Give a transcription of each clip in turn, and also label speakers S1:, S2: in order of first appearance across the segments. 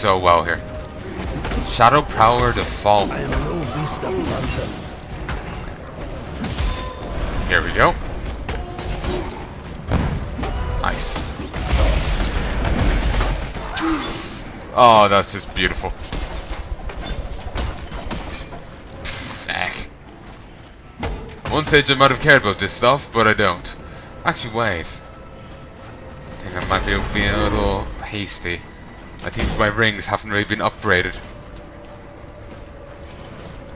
S1: so well here. Shadow Prowler the Fall.
S2: I am no beast of burden.
S1: Here we go. Nice. Oh, that's just beautiful. Heck. At one stage I might have cared about this stuff, but I don't. Actually, wait. I think I might be being a little hasty. I think my rings haven't really been upgraded.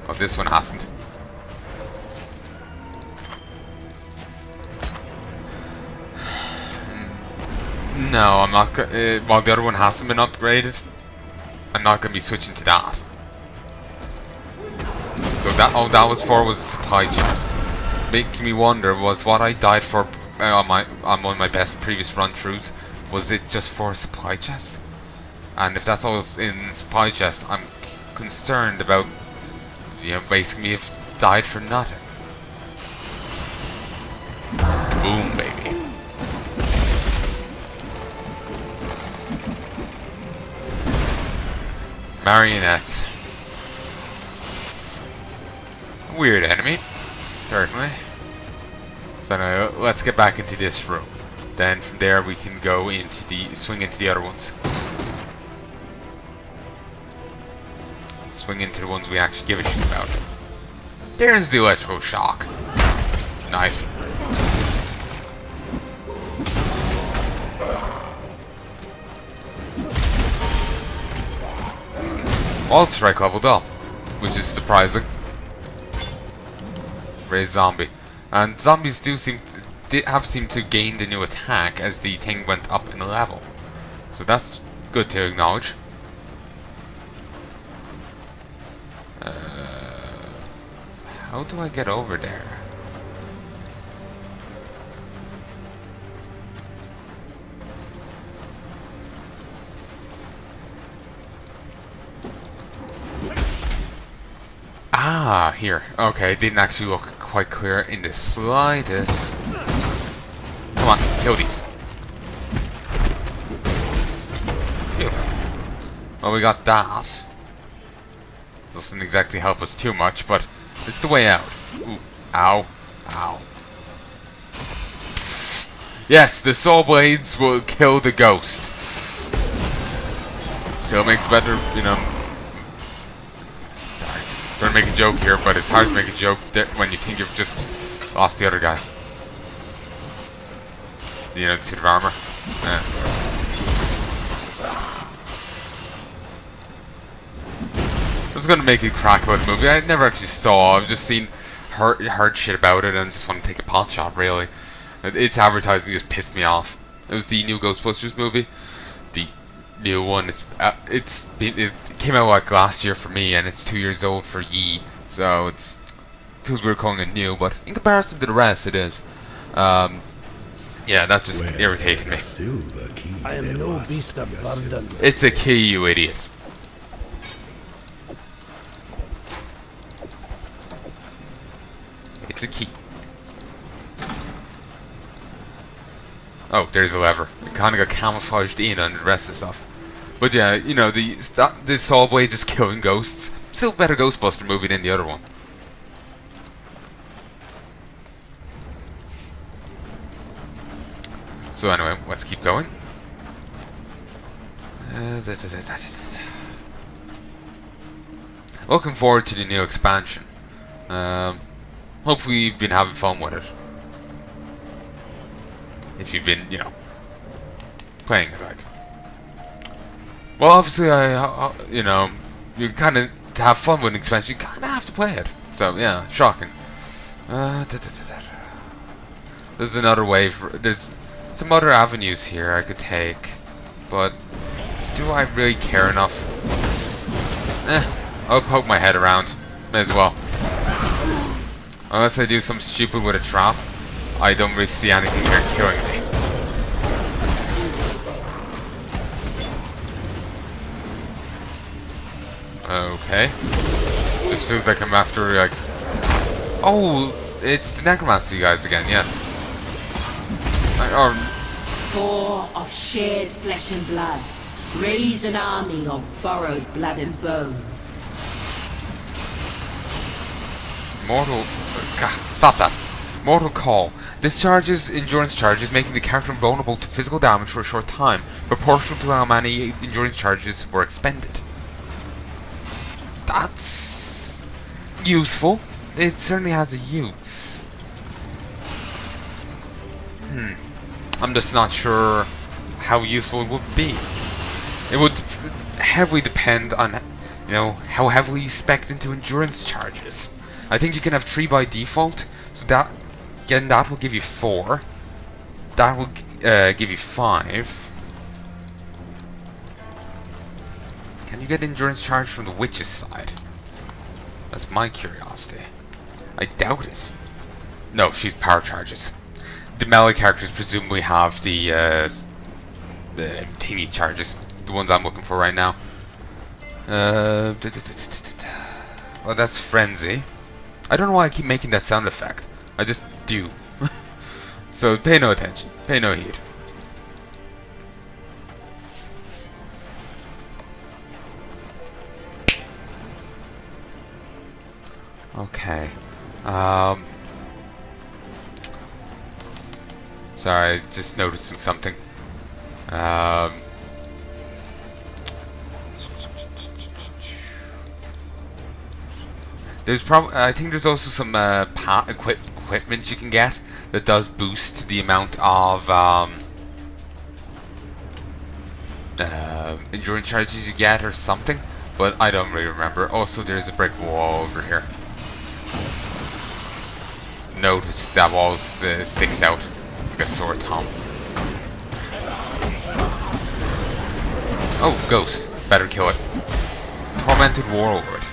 S1: Oh, this one hasn't. No, I'm not. While the other one hasn't been upgraded, I'm not going to be switching to that. So that all that was for was a supply chest. Making me wonder, was what I died for on one of my best previous run-throughs, was it just for a supply chest? And if that's all in supply chest, I'm concerned about, you know, basically have died for nothing. Boom, baby. Marionettes. Weird enemy, certainly. So now let's get back into this room. Then from there we can go into swing into the other ones. Swing into the ones we actually give a shit about. There's the electrical shock. Nice. Alt Strike leveled up, which is surprising. Raise zombie, and zombies have seemed to gain the new attack as the thing went up in level, so that's good to acknowledge. How do I get over there? Ah, here. Okay, it didn't actually look quite clear in the slightest. Come on, kill these. Beautiful. Well, we got that. Doesn't exactly help us too much, but it's the way out. Ooh, ow, ow. Yes, the soul blades will kill the ghost. Still makes better, you know. Trying to make a joke here, but it's hard to make a joke when you think you've just lost the other guy. You know, the suit of armor. I was gonna make a crack about the movie. I never actually saw. I've just heard shit about it, and just want to take a pot shot. Really, its advertising just pissed me off. It was the new Ghostbusters movie. The new one. It came out like last year for me, and it's 2 years old for ye. So it feels weird calling it new, but in comparison to the rest, it is. Yeah, that just irritated me.
S2: I am no beast of burden.
S1: It's a key, you idiot. It's a key. Oh, there's a lever. It kind of got camouflaged in under the rest of the stuff. But yeah, you know, this saw blade just killing ghosts. Still better Ghostbuster movie than the other one. So anyway, let's keep going. Looking forward to the new expansion. Hopefully you've been having fun with it. If you've been, you know, playing it, like. Well, obviously, you know, you kind of, to have fun with an expansion, you kind of have to play it. So, yeah, shocking. There's another way there's some other avenues here I could take, but do I really care enough? I'll poke my head around. May as well. Unless I do something stupid with a trap, I don't really see anything here killing me. Okay. This feels like I'm after, like... Oh! It's the Necromancy guys again, yes.
S3: Four of shared flesh and blood. Raise an army of borrowed blood and bone.
S1: Mortal... God, stop that. Mortal Call. Discharges endurance charges, making the character vulnerable to physical damage for a short time, proportional to how many endurance charges were expended. That's... useful. It certainly has a use. I'm just not sure how useful it would be. It would heavily depend on, you know, how heavily you spec into endurance charges. I think you can have 3 by default, so that, again, that will give you 4. That will give you 5. Can you get endurance charge from the witch's side? That's my curiosity. I doubt it. No, she's power charges. The melee characters presumably have the teeny charges. The ones I'm looking for right now. Well, that's Frenzy. I don't know why I keep making that sound effect. I just do. So pay no attention. Pay no heed. Okay. Sorry, just noticing something. There's probably, I think there's also some equipment you can get that does boost the amount of endurance charges you get or something, but I don't really remember. Also, there's a brick wall over here. Notice that wall sticks out like a sore thumb. Oh, ghost. Better kill it. Tormented Warlord.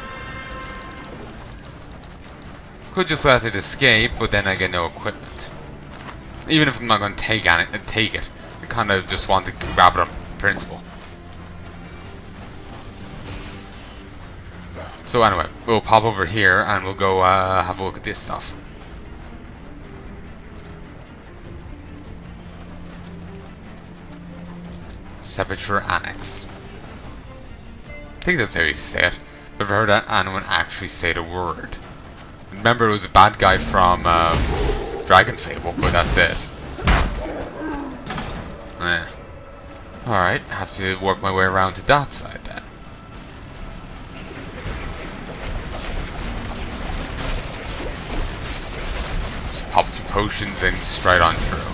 S1: Could just let it escape, but then I get no equipment. Even if I'm not going to take it, I kind of just want to grab it on principle. So anyway, we'll pop over here and we'll go have a look at this stuff. Sepulture Annex. I think that's how you say it. I've heard anyone actually say the word. Remember, it was a bad guy from Dragon Fable, but that's it. Alright, have to work my way around to that side then. Just pop a few potions and straight on through.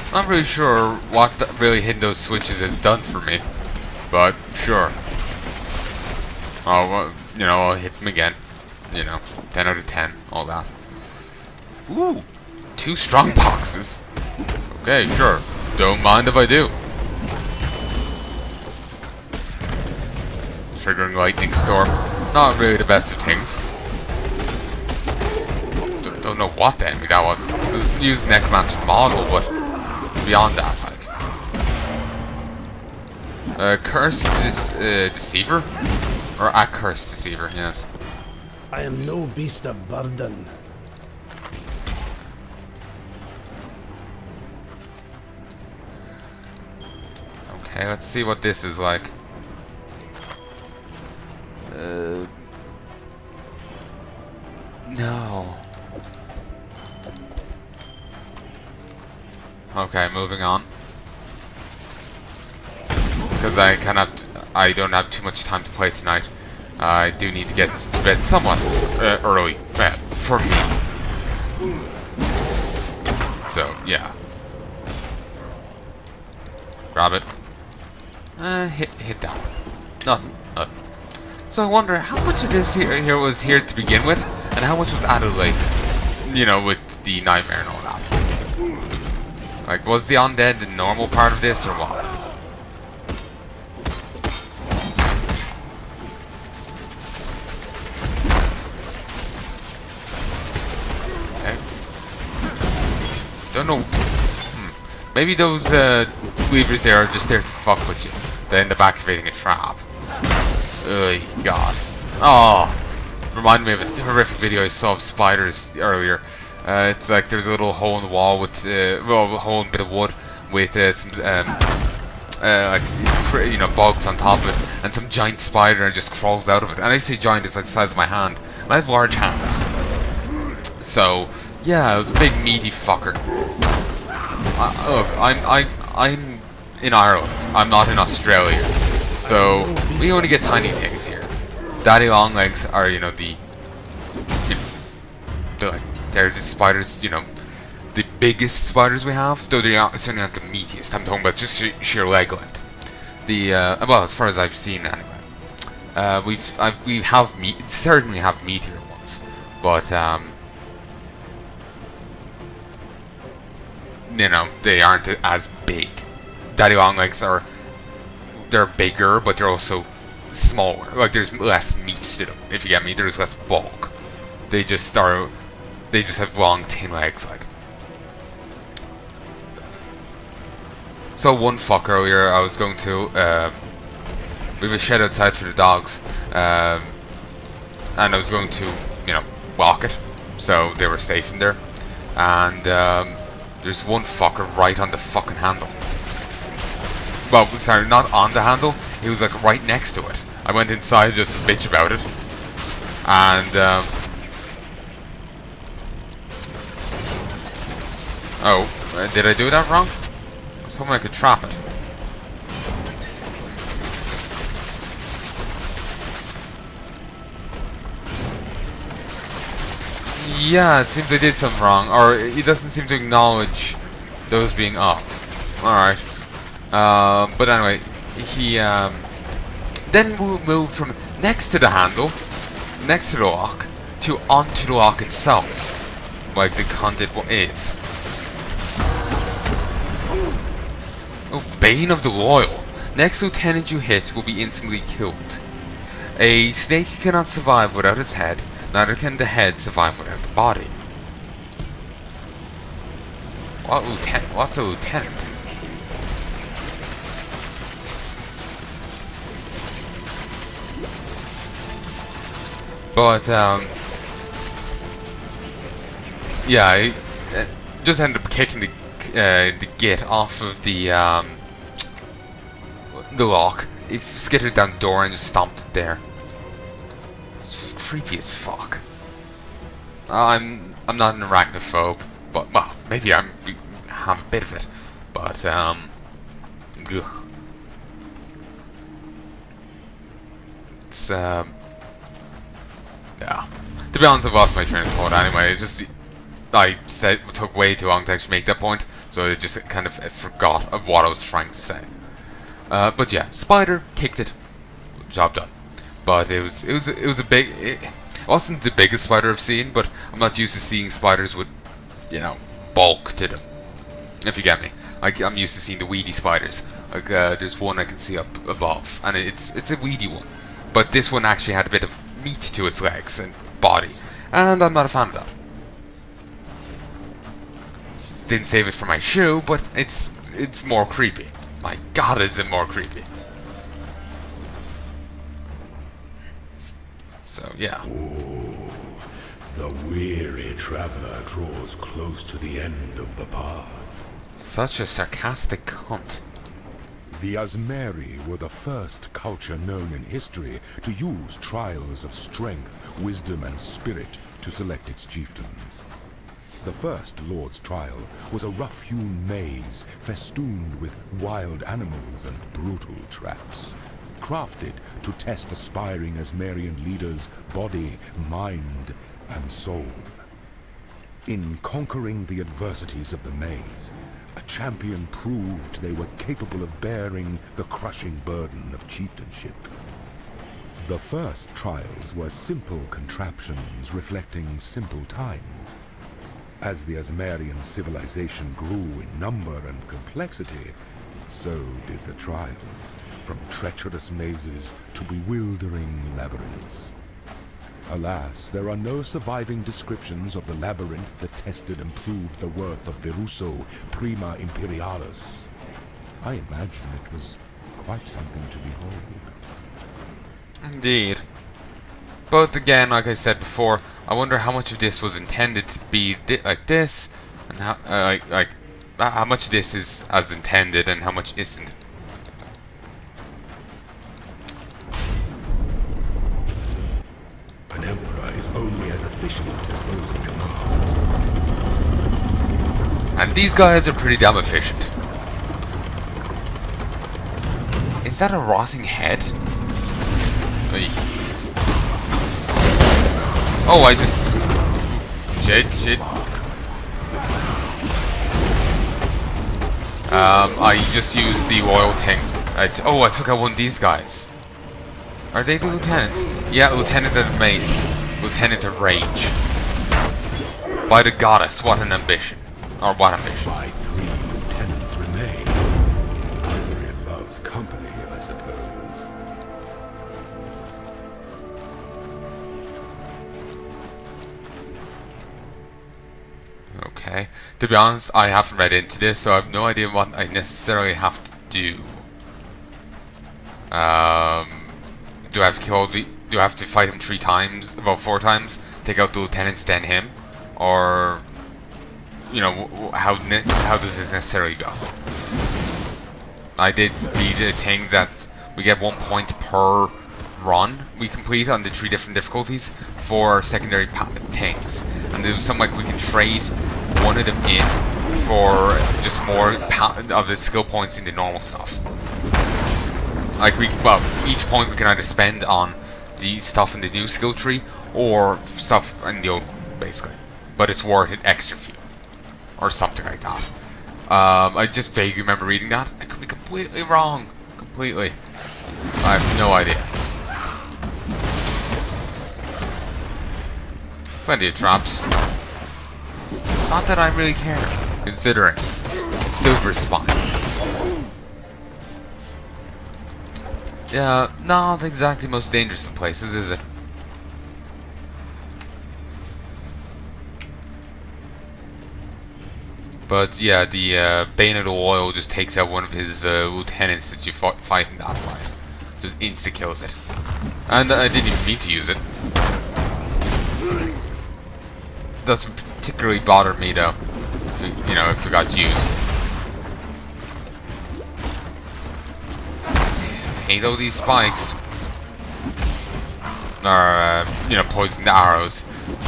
S1: I'm not really sure what really hitting those switches has done for me, but sure. Oh, well, you know, I'll hit them again. You know, 10 out of 10, all that. Ooh, 2 strong boxes. Okay, sure. Don't mind if I do. Triggering lightning storm. Not really the best of things. Don't know what the enemy that was. I was using Necromancy model, but beyond that, like. Cursed Deceiver? Or Accursed Deceiver, yes.
S2: I am no beast of burden.
S1: Okay, let's see what this is like. No. Okay, moving on. Because I don't have too much time to play tonight. I do need to get to bed somewhat early for me. So yeah, grab it. Hit that. Nothing. So I wonder how much of this here was here to begin with, and how much was added, like, you know, with the nightmare and all that. Like, was the undead the normal part of this or what? Don't know. Maybe those levers there are just there to fuck with you. They end up activating a trap. Ugh, God. Oh, reminded me of a horrific video I saw of spiders earlier. It's like there's a little hole in the wall with, well, a hole in a bit of wood with some, like, you know, bugs on top of it, and some giant spider and just crawls out of it. And I say giant, it's like the size of my hand. And I have large hands. So, yeah, it was a big meaty fucker. Look, I'm in Ireland. I'm not in Australia. So, we only get tiny things here. Daddy long legs are, you know, they're the spiders, you know, the biggest spiders we have, though they are certainly not the meatiest. I'm talking about just sheer leg length. Well, as far as I've seen anyway. We certainly have meatier ones, but you know, they aren't as big. Daddy long legs they're bigger, but they're also smaller. Like, there's less meat to them, if you get me. There's less bulk. They just have long, thin legs, like. So one fuck earlier, I was going to, we have a shed outside for the dogs, and I was going to, you know, lock it, so they were safe in there, and, there's one fucker right on the fucking handle. Well, sorry, not on the handle, he was like right next to it. I went inside just to bitch about it, and, oh, did I do that wrong? I was hoping I could trap it. Yeah, it seems I did something wrong, or he doesn't seem to acknowledge those being up. Alright. But anyway, he then moved from next to the handle, next to the lock, to onto the lock itself, like the content is. Oh, Bane of the Loyal. Next lieutenant you hit will be instantly killed. A snake cannot survive without its head, neither can the head survive without the body. What's a lieutenant? But, yeah, I just ended up kicking the git off of the lock. It skittered down the door and just stomped it there. It's creepy as fuck. I'm not an arachnophobe, but, well, maybe I have a bit of it, but, ugh. It's, yeah. To be honest, I've lost my train of thought anyway. It's just, I said it took way too long to actually make that point, so I just kind of forgot of what I was trying to say. But yeah, spider kicked it, job done. But it was a big. It wasn't the biggest spider I've seen, but I'm not used to seeing spiders with, you know, bulk to them. If you get me, like I'm used to seeing the weedy spiders. Like there's one I can see up above, and it's a weedy one. But this one actually had a bit of meat to its legs and body, and I'm not a fan of that. Didn't save it for my shoe, but it's more creepy. My God, is it more creepy? So yeah.
S4: Oh, the weary traveler draws close to the end of the path.
S1: Such a sarcastic cunt.
S4: The Asmeri were the first culture known in history to use trials of strength, wisdom, and spirit to select its chieftains. The first Lord's Trial was a rough-hewn maze festooned with wild animals and brutal traps, crafted to test aspiring Asmerian leaders' body, mind, and soul. In conquering the adversities of the maze, a champion proved they were capable of bearing the crushing burden of chieftainship. The first trials were simple contraptions reflecting simple times. As the Asmerian civilization grew in number and complexity, so did the trials, from treacherous mazes to bewildering labyrinths. Alas, there are no surviving descriptions of the labyrinth that tested and proved the worth of Viruso Prima Imperialis. I imagine it was quite something to behold.
S1: Indeed. But again, like I said before, I wonder how much of this was intended to be like this, and how how much of this is as intended and how much isn't.
S4: An emperor is only as efficient as those he commands.
S1: And these guys are pretty damn efficient. Is that a rotting head? Oy. Oh, I just... Shit. I just used the oil tank. I took out one of these guys. Are they the lieutenants? Yeah, Lieutenant of Mace. Lieutenant of Rage. By the goddess, what an ambition. Or what ambition?
S4: Why 3 lieutenants remain? Misery loves company, I suppose.
S1: Okay. To be honest, I haven't read into this, so I have no idea what I necessarily have to do. Do I have to kill the... Do I have to fight him 3 times? About 4 times? Take out the lieutenants, then him? Or... You know, how does this necessarily go? I did read a thing that we get 1 point per run we complete on the 3 different difficulties for secondary things. And there's something like we can trade one of them in for just more of the skill points in the normal stuff. Like each point we can either spend on the stuff in the new skill tree or stuff in the old, basically. But it's worth it extra few. Or something like that. I just vaguely remember reading that. I could be completely wrong. Completely. I have no idea. Plenty of traps. Not that I really care, considering. Silver Spine. Yeah, not exactly most dangerous of places, is it? But yeah, the Bane of the Oil just takes out one of his lieutenants that you fight in that fight. Just insta-kills it. And I didn't even mean to use it. Doesn't particularly bother me though, if it got used. Hate all these spikes. Or, poisoned arrows.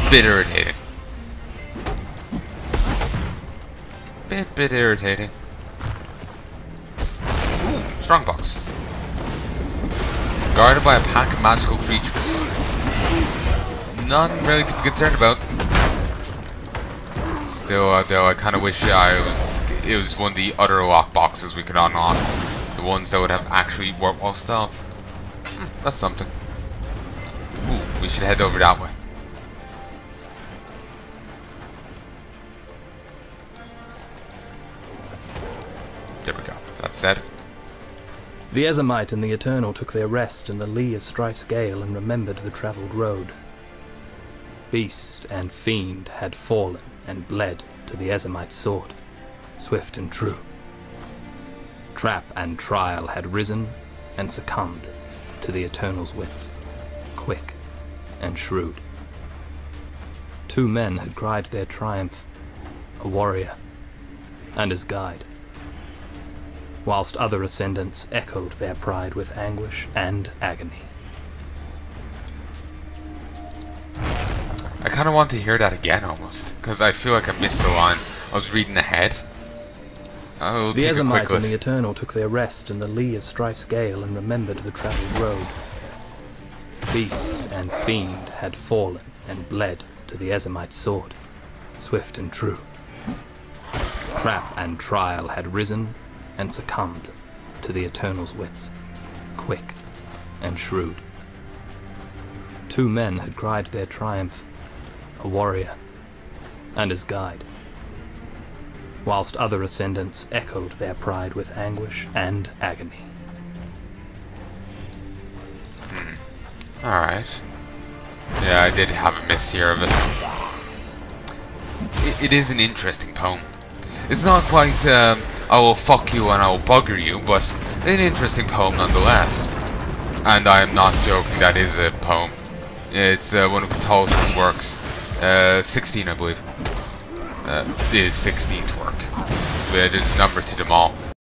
S1: Bit irritating. Bit irritating. Ooh, strongbox. Guarded by a pack of magical creatures. Nothing really to be concerned about. Still, though, I kind of wish it was one of the other lock boxes we could unlock. The ones that would have actually worthwhile stuff. That's something. Ooh, we should head over that way. There we go. That's said.
S5: The Ezomite and the Eternal took their rest in the lee of Strife's gale and remembered the travelled road. Beast and fiend had fallen and bled to the Ezomite's sword, swift and true. Trap and trial had risen and succumbed to the Eternal's wits, quick and shrewd. 2 men had cried their triumph, a warrior and his guide, whilst other ascendants echoed their pride with anguish and agony.
S1: I kind of want to hear that again almost, because I feel like I missed the line. I was reading ahead. I'll
S5: The
S1: take a quick
S5: Ezomite and the
S1: listen.
S5: Eternal took their rest in the lee of Strife's gale and remembered the travelled road. Beast and fiend had fallen and bled to the Ezomite's sword, swift and true. Trap and trial had risen and succumbed to the Eternal's wits, quick and shrewd. 2 men had cried their triumph, a warrior and his guide, whilst other ascendants echoed their pride with anguish and agony.
S1: Alright. Yeah, I did have a miss here of it. It is an interesting poem. It's not quite, I will fuck you and I will bugger you, but an interesting poem nonetheless. And I am not joking, that is a poem. It's one of Catullus' works. 16, I believe. It is 16 to work. There's a number to them all.